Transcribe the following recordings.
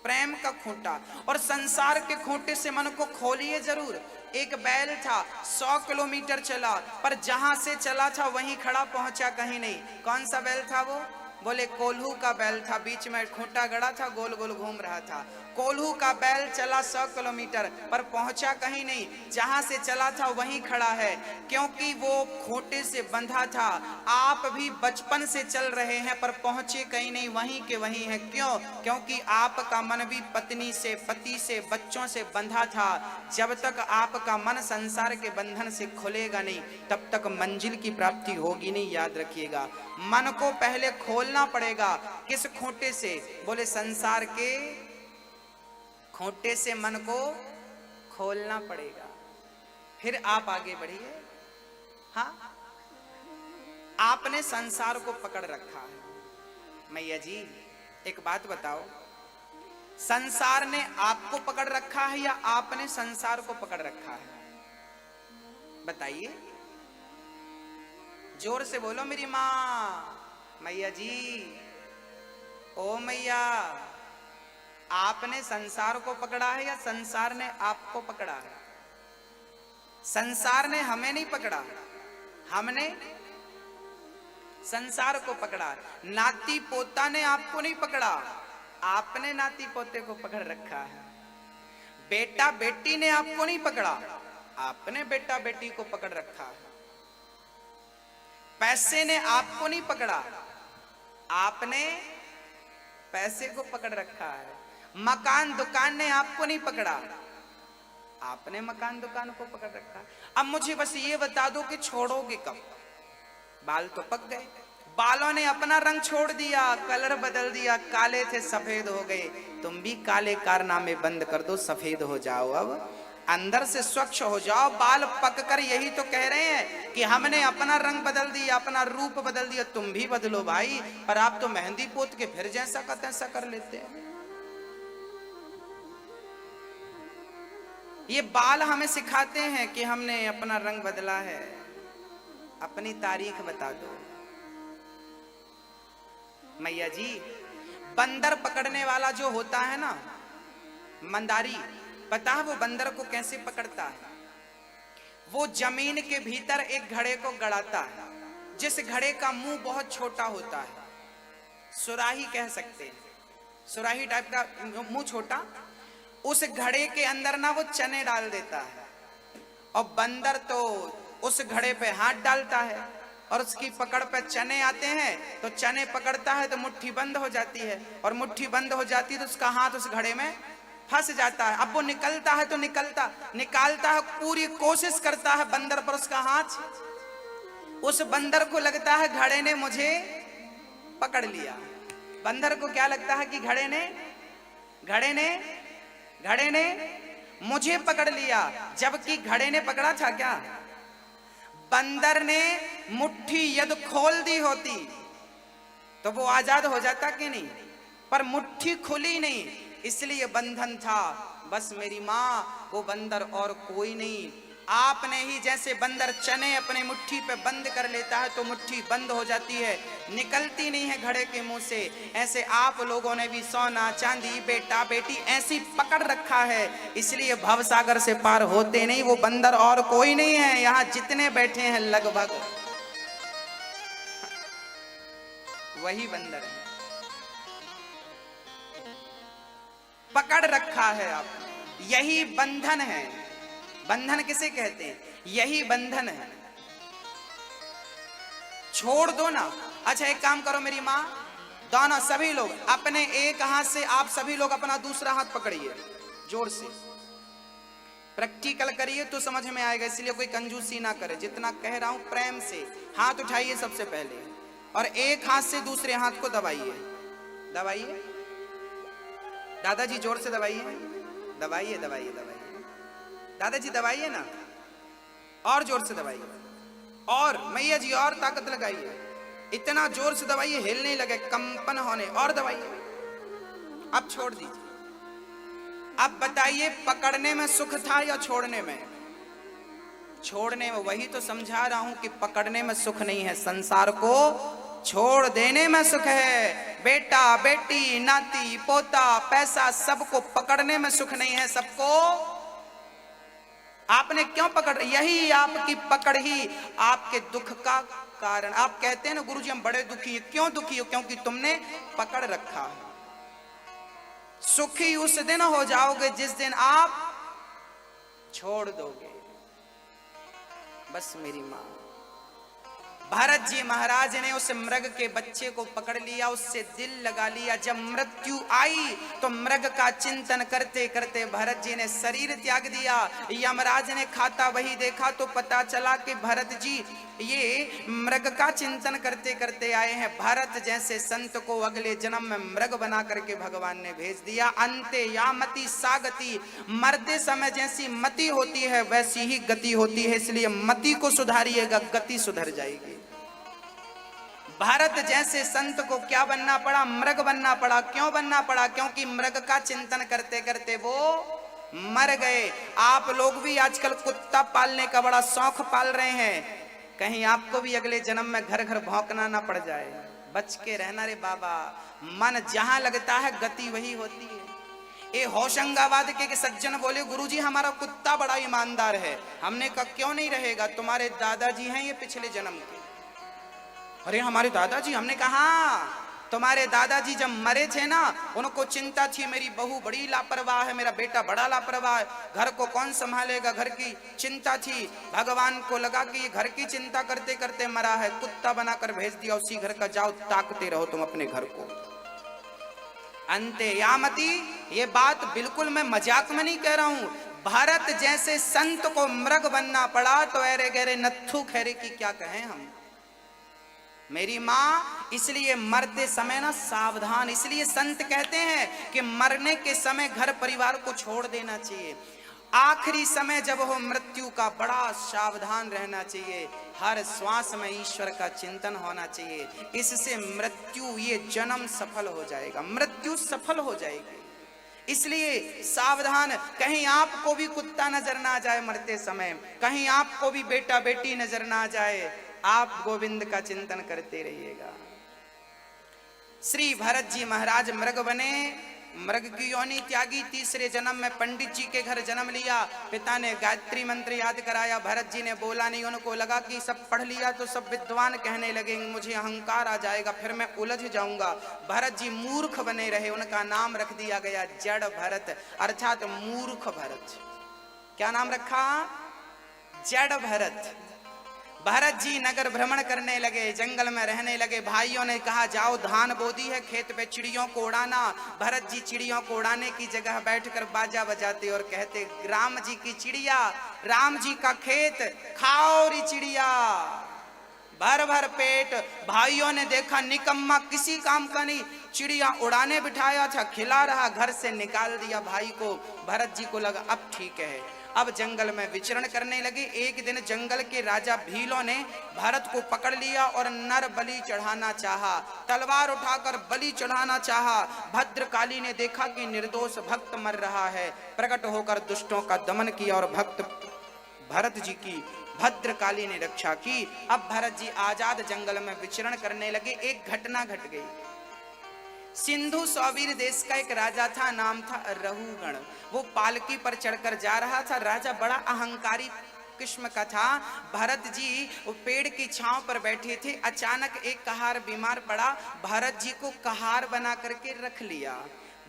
प्रेम का खूंटा। और संसार के खूंटे से मन को खोलिए जरूर। एक बैल था, 100 किलोमीटर चला, पर जहां से चला था वहीं खड़ा, पहुंचा कहीं नहीं। कौन सा बैल था वो? बोले कोल्हू का बैल था, बीच में खूंटा गड़ा था, गोल गोल घूम रहा था। कोल्हू का बैल चला 100 किलोमीटर, पर पहुंचा कहीं नहीं, जहां से चला था वहीं खड़ा है, क्योंकि वो खूंटे से बंधा था। आप भी बचपन से चल रहे हैं पर पहुंचे कहीं नहीं, वहीं के वहीं हैं। क्यों? क्योंकि आपका मन भी पत्नी से, पति से, बच्चों से बंधा था। जब तक आपका मन संसार के बंधन से खुलेगा नहीं, तब तक मंजिल की प्राप्ति होगी नहीं, याद रखिएगा। मन को पहले खोलना पड़ेगा। किस खूंटे से? बोले संसार के खूंटे से मन को खोलना पड़ेगा, फिर आप आगे बढ़िए। हाँ, आपने संसार को पकड़ रखा है। मैया जी एक बात बताओ, संसार ने आपको पकड़ रखा है या आपने संसार को पकड़ रखा है? बताइए, जोर से बोलो मेरी माँ। मैया जी, ओ मैया, आपने संसार को पकड़ा है या संसार ने आपको पकड़ा है? संसार ने हमें नहीं पकड़ा, हमने संसार को पकड़ा। नाती पोता ने आपको नहीं पकड़ा, आपने नाती पोते को पकड़ रखा है। बेटा बेटी ने आपको नहीं पकड़ा, आपने बेटा बेटी को पकड़ रखा है। पैसे ने आपको नहीं पकड़ा, आपने पैसे को पकड़ रखा है। मकान दुकान ने आपको नहीं पकड़ा, आपने मकान दुकान को पकड़ रखा है। अब मुझे बस ये बता दो कि छोड़ोगे कब? बाल तो पक गए, बालों ने अपना रंग छोड़ दिया, कलर बदल दिया, काले थे सफेद हो गए। तुम भी काले कारनामे बंद कर दो, सफेद हो जाओ, अब अंदर से स्वच्छ हो जाओ। बाल पककर यही तो कह रहे हैं कि हमने अपना रंग बदल दिया, अपना रूप बदल दिया, तुम भी बदलो भाई। पर आप तो मेहंदी पोत के फिर जैसा का तैसा कर लेते हैं। ये बाल हमें सिखाते हैं कि हमने अपना रंग बदला है। अपनी तारीख बता दो। मैया जी, बंदर पकड़ने वाला जो होता है ना, मंदारी, पता है वो बंदर को कैसे पकड़ता है? वो जमीन के भीतर एक घड़े को गड़ाता है, जिस घड़े का मुंह बहुत छोटा होता है, सुराही कह सकते हैं, सुराही टाइप का मुंह छोटा। उस घड़े के अंदर ना वो चने डाल देता है, और बंदर तो उस घड़े पे हाथ डालता है और उसकी पकड़ पे चने आते हैं, तो चने पकड़ता है तो मुट्ठी बंद हो जाती है, और मुट्ठी बंद हो जाती है तो उसका हाथ उस घड़े में फंस जाता है। अब वो निकलता है तो निकालता है, पूरी कोशिश करता है बंदर पर उसका हाथ। उस बंदर को लगता है घड़े ने मुझे पकड़ लिया। बंदर को क्या लगता है कि घड़े ने मुझे पकड़ लिया, जबकि घड़े ने पकड़ा था क्या? बंदर ने मुट्ठी यदि खोल दी होती तो वो आजाद हो जाता कि नहीं, पर मुट्ठी खुली नहीं, इसलिए बंधन था। बस मेरी माँ, वो बंदर और कोई नहीं। आपने ही जैसे बंदर चने अपने मुट्ठी पे बंद कर लेता है तो मुट्ठी बंद हो जाती है, निकलती नहीं है घड़े के मुंह से, ऐसे आप लोगों ने भी सोना चांदी बेटा बेटी ऐसी पकड़ रखा है, इसलिए भवसागर से पार होते नहीं। वो बंदर और कोई नहीं है, यहाँ जितने बैठे हैं लगभग वही बंदर है। पकड़ रखा है आप, यही बंधन है। बंधन किसे कहते हैं? यही बंधन है। छोड़ दो ना। अच्छा एक काम करो मेरी माँ, दोनों सभी लोग अपने एक हाथ से, आप सभी लोग अपना दूसरा हाथ पकड़िए, जोर से प्रैक्टिकल करिए तो समझ में आएगा, इसलिए कोई कंजूसी ना करे। जितना कह रहा हूं प्रेम से हाथ उठाइए सबसे पहले, और एक हाथ से दूसरे हाथ को दबाइए। दबाइए दादाजी, जोर से दबाइए, दबाइए दबाइए दबाइए दादाजी, दबाइए ना, और जोर से दबाइए, और मैया जी और ताकत लगाइए, इतना जोर से दबाइए हिलने लगे, कंपन होने, और दबाइए। अब छोड़ दीजिए। अब बताइए पकड़ने में सुख था या छोड़ने में? छोड़ने में। वही तो समझा रहा हूं कि पकड़ने में सुख नहीं है, संसार को छोड़ देने में सुख है। बेटा बेटी नाती पोता पैसा सबको पकड़ने में सुख नहीं है। सबको आपने क्यों पकड़, यही आपकी पकड़ ही आपके दुख का कारण। आप कहते हैं ना गुरुजी हम बड़े दुखी हैं, क्यों दुखी हो? क्योंकि तुमने पकड़ रखा है। सुखी उस दिन हो जाओगे जिस दिन आप छोड़ दोगे। बस मेरी मां, भरत जी महाराज ने उस मृग के बच्चे को पकड़ लिया, उससे दिल लगा लिया। जब मृत्यु आई तो मृग का चिंतन करते करते भरत जी ने शरीर त्याग दिया। यमराज ने खाता वही देखा तो पता चला कि भरत जी ये मृग का चिंतन करते करते आए हैं। भरत जैसे संत को अगले जन्म में मृग बना करके भगवान ने भेज दिया। अंते या मति सागति, मरते समय जैसी मति होती है वैसी ही गति होती है, इसलिए मति को सुधारिएगा, गति सुधर जाएगी। भारत जैसे संत को क्या बनना पड़ा? मृग बनना पड़ा। क्यों बनना पड़ा? क्योंकि मृग का चिंतन करते करते वो मर गए। आप लोग भी आजकल कुत्ता पालने का बड़ा शौक पाल रहे हैं, कहीं आपको भी अगले जन्म में घर घर भौंकना ना पड़ जाए। बच के रहना रे बाबा, मन जहां लगता है गति वही होती है। ये होशंगाबाद के सज्जन बोले गुरुजी हमारा कुत्ता बड़ा ईमानदार है। हमने कहा क्यों नहीं रहेगा, तुम्हारे दादाजी हैं ये पिछले जन्म के। अरे हमारे दादाजी? हमने कहा तुम्हारे दादाजी जब मरे थे ना, उनको चिंता थी मेरी बहू बड़ी लापरवाह है, मेरा बेटा बड़ा लापरवाह है, घर को कौन संभालेगा, घर की चिंता थी। भगवान को लगा कि ये घर की चिंता करते करते मरा है, कुत्ता बनाकर भेज दिया उसी घर का, जाओ ताकते रहो तुम अपने घर को। अंते यामती, ये बात बिल्कुल मैं मजाक में नहीं कह रहा हूं। भारत जैसे संत को मृग बनना पड़ा तो अरे गहरे नत्थु खैरे की क्या कहें हम। मेरी माँ, इसलिए मरते समय ना सावधान, इसलिए संत कहते हैं कि मरने के समय घर परिवार को छोड़ देना चाहिए। आखिरी समय जब हो मृत्यु का, बड़ा सावधान रहना चाहिए। हर श्वास में ईश्वर का चिंतन होना चाहिए। इससे मृत्यु, ये जन्म सफल हो जाएगा, मृत्यु सफल हो जाएगी। इसलिए सावधान, कहीं आपको भी कुत्ता नजर ना आ जाए मरते समय, कहीं आपको भी बेटा बेटी नजर ना आ जाए। आप गोविंद का चिंतन करते रहिएगा। श्री भरत जी महाराज मृग बने, मृग की योनि त्यागी, तीसरे जन्म में पंडित जी के घर जन्म लिया। पिता ने गायत्री मंत्र याद कराया, भरत जी ने बोला नहीं। उनको लगा कि सब पढ़ लिया तो सब विद्वान कहने लगेंगे, मुझे अहंकार आ जाएगा, फिर मैं उलझ जाऊंगा। भरत जी मूर्ख बने रहे, उनका नाम रख दिया गया जड़ भरत, अर्थात मूर्ख भरत। क्या नाम रखा? जड़ भरत। भरत जी नगर भ्रमण करने लगे, जंगल में रहने लगे। भाइयों ने कहा जाओ धान बोदी है खेत पे, चिड़ियों को उड़ाना। भरत जी चिड़ियों को उड़ाने की जगह बैठकर बाजा बजाते और कहते, राम जी की चिड़िया, राम जी का खेत, खाओ री चिड़िया भर भर पेट। भाइयों ने देखा निकम्मा किसी काम का नहीं, चिड़िया उड़ाने बिठाया था, खिला रहा, घर से निकाल दिया भाई को। भरत जी को लगा अब ठीक है, अब जंगल में विचरण करने लगे। एक दिन जंगल के राजा भीलों ने भरत को पकड़ लिया और नर बलि चढ़ाना चाहा, तलवार उठाकर बलि चढ़ाना चाहा। भद्रकाली ने देखा कि निर्दोष भक्त मर रहा है, प्रकट होकर दुष्टों का दमन किया और भक्त भरत जी की भद्रकाली ने रक्षा की। अब भरत जी आजाद जंगल में विचरण करने लगे। एक घटना घट गई। सिंधु सौवीर देश का एक राजा था, नाम था रहुगण। वो पालकी पर चढ़कर जा रहा था। राजा बड़ा अहंकारी किस्म का था। भरत जी वो पेड़ की छांव पर बैठे थे। अचानक एक कहार बीमार पड़ा, भरत जी को कहार बना करके रख लिया।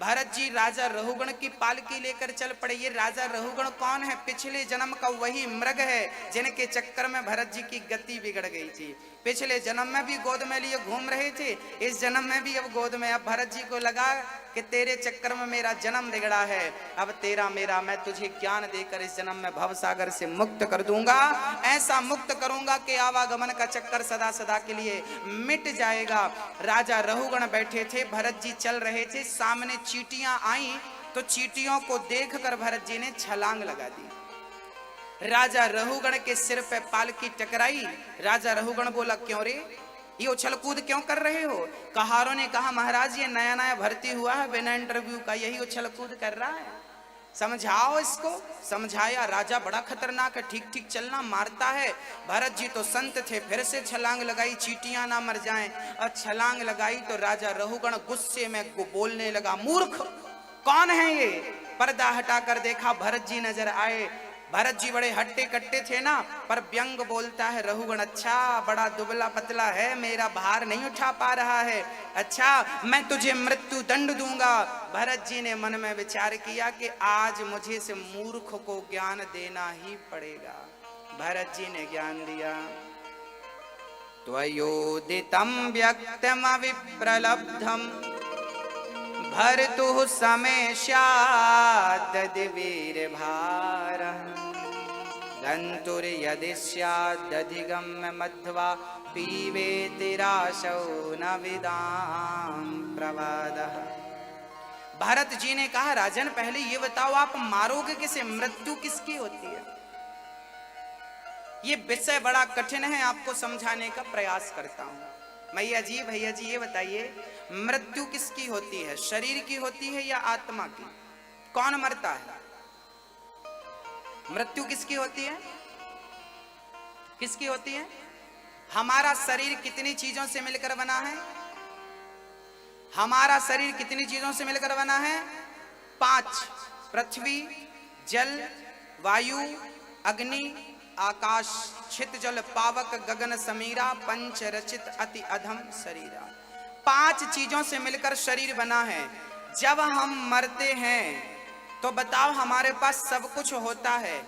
भरत जी राजा रहुगण की पालकी लेकर चल पड़े। ये राजा रहुगण कौन है? पिछले जन्म का वही मृग है जिनके चक्कर में भरत जी की गति बिगड़ गई थी। पिछले जन्म में भी गोद में लिए घूम रहे थे, इस जन्म में भी अब गोद में। अब भरत जी को लगा कि तेरे चक्कर में मेरा जन्म बिगड़ा है, अब तेरा मेरा मैं तुझे ज्ञान देकर इस जन्म में भवसागर से मुक्त कर दूंगा। ऐसा मुक्त करूंगा कि आवागमन का चक्कर सदा सदा के लिए मिट जाएगा। राजा रहुगण बैठे थे, भरत जी चल रहे थे, सामने चींटियां आई तो चींटियों को देखकर भरत जी ने छलांग लगा दी। राजा रहुगण के सिर पे पालकी टकराई। राजा रहुगण बोला क्यों रे, ये उछल कूद क्यों कर रहे हो? कहारों ने कहा महाराज ये नया नया भर्ती हुआ है बिना इंटरव्यू का, यही उछल कूद कर रहा है। समझाओ इसको। समझाया, राजा बड़ा खतरनाक है, ठीक ठीक चलना, मारता है। भरत जी तो संत थे, फिर से छलांग लगाई, चींटियां ना मर जाएं। और छलांग लगाई तो राजा रहुगण गुस्से में बोलने लगा, मूर्ख कौन है ये? पर्दा हटाकर देखा, भरत जी नजर आए। भरत जी बड़े हट्टे कट्टे थे ना, पर व्यंग बोलता है रहुगण, अच्छा बड़ा दुबला पतला है, मेरा भार नहीं उठा पा रहा है, अच्छा मैं तुझे मृत्यु दंड दूंगा। भरत जी ने मन में विचार किया कि आज मुझे इस मूर्ख को ज्ञान देना ही पड़ेगा। भरत जी ने ज्ञान दिया। त्वयोदितं व्यक्तमविप्रलब्धं भर्तुः समेष्याद्दधिवीरभारः गन्तुर्यदि स्यादधिगम्य मध्वा पीवेति राशौ न विदां प्रवादः। भरत जी ने कहा, राजन पहले ये बताओ, आप मारोगे किसे? मृत्यु किसकी होती है? ये विषय बड़ा कठिन है, आपको समझाने का प्रयास करता हूं। मैया जी, भैया जी, ये बताइए, मृत्यु किसकी होती है? शरीर की होती है या आत्मा की? कौन मरता है? मृत्यु किसकी होती है? किसकी होती है? हमारा शरीर कितनी चीजों से मिलकर बना है? हमारा शरीर कितनी चीजों से मिलकर बना है? 5। पृथ्वी, जल, वायु, अग्नि, आकाश, छित जल, पावक, गगन समीरा, पंच रचित अति अधम शरीरा। 5 चीजों से मिलकर शरीर बना है। जब हम मरते हैं तो बताओ, हमारे पास सब कुछ होता है,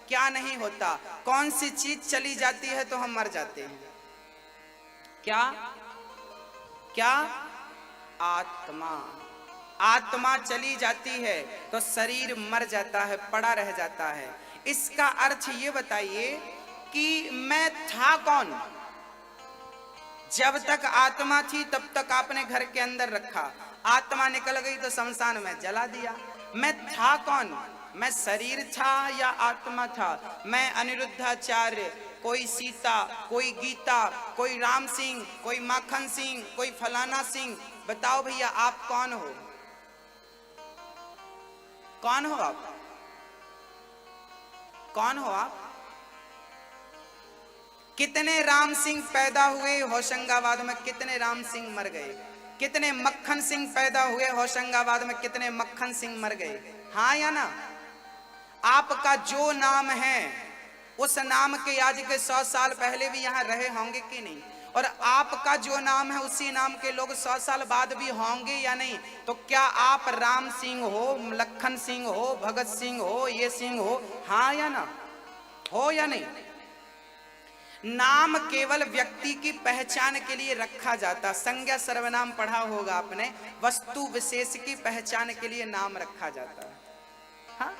क्या नहीं होता? कौन सी चीज चली जाती है तो हम मर जाते हैं? क्या क्या? आत्मा। आत्मा चली जाती है तो शरीर मर जाता है, पड़ा रह जाता है। इसका अर्थ ये बताइए कि मैं था कौन? जब तक आत्मा थी तब तक आपने घर के अंदर रखा, आत्मा निकल गई तो शमशान में जला दिया। मैं था कौन? मैं शरीर था या आत्मा था? मैं अनिरुद्धाचार्य, कोई सीता, कोई गीता, कोई राम सिंह, कोई माखन सिंह, कोई फलाना सिंह। बताओ भैया, आप कौन हो? कौन हो आप? कौन हो आप? कितने राम सिंह पैदा हुए होशंगाबाद में, कितने राम सिंह मर गए? कितने मक्खन सिंह पैदा हुए होशंगाबाद में, कितने मक्खन सिंह मर गए? हाँ या ना? आपका जो नाम है उस नाम के आज के 100 साल पहले भी यहां रहे होंगे कि नहीं? और आपका जो नाम है उसी नाम के लोग 100 साल बाद भी होंगे या नहीं? तो क्या आप राम सिंह हो, लखन सिंह हो, भगत सिंह हो, ये सिंह हो? हाँ या ना? हो या नहीं? नाम केवल व्यक्ति की पहचान के लिए रखा जाता। संज्ञा सर्वनाम पढ़ा होगा आपने, वस्तु विशेष की पहचान के लिए नाम रखा जाता है। हाँ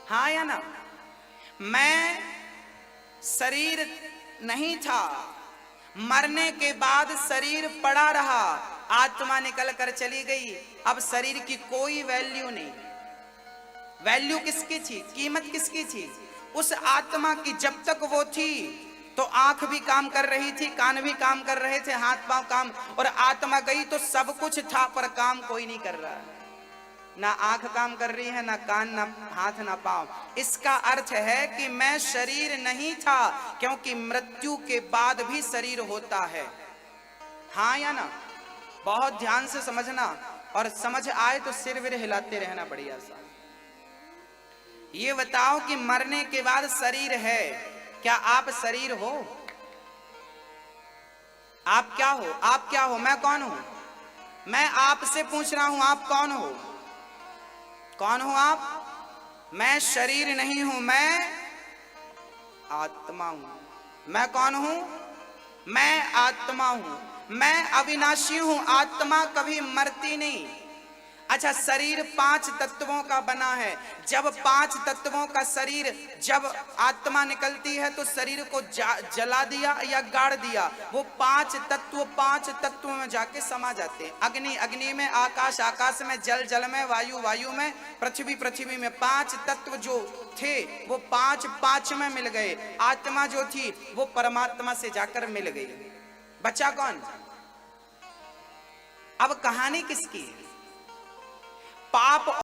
हाँ या ना? मैं शरीर नहीं था, मरने के बाद शरीर पड़ा रहा, आत्मा निकल कर चली गई, अब शरीर की कोई वैल्यू नहीं। वैल्यू किसकी थी? कीमत किसकी थी? उस आत्मा की। जब तक वो थी तो आंख भी काम कर रही थी, कान भी काम कर रहे थे, हाथ पांव काम, और आत्मा गई तो सब कुछ था पर काम कोई नहीं कर रहा है। ना आंख काम कर रही है, ना कान, ना हाथ, ना पांव। इसका अर्थ है कि मैं शरीर नहीं था, क्योंकि मृत्यु के बाद भी शरीर होता है। हाँ या ना? बहुत ध्यान से समझना, और समझ आए तो सिर विर हिलाते रहना बढ़िया सा। ये बताओ कि मरने के बाद शरीर है, क्या आप शरीर हो? आप क्या हो? आप क्या हो? मैं कौन हूं? मैं आपसे पूछ रहा हूं, आप कौन हो? कौन हो आप? मैं शरीर नहीं हूं, मैं आत्मा हूं। मैं कौन हूं? मैं आत्मा हूं। मैं अविनाशी हूं, आत्मा कभी मरती नहीं। अच्छा, शरीर 5 तत्वों का बना है। जब 5 तत्वों का शरीर, जब आत्मा निकलती है तो शरीर को जला दिया या गाड़ दिया, वो 5 तत्व में जाके समा जाते हैं। अग्नि, अग्नि में, आकाश, आकाश में, जल, जल में, वायु, वायु में, पृथ्वी, पृथ्वी में। 5 तत्व जो थे वो 5 में मिल गए। आत्मा जो थी वो परमात्मा से जाकर मिल गई। बचा कौन? अब कहानी किसकी है? पाप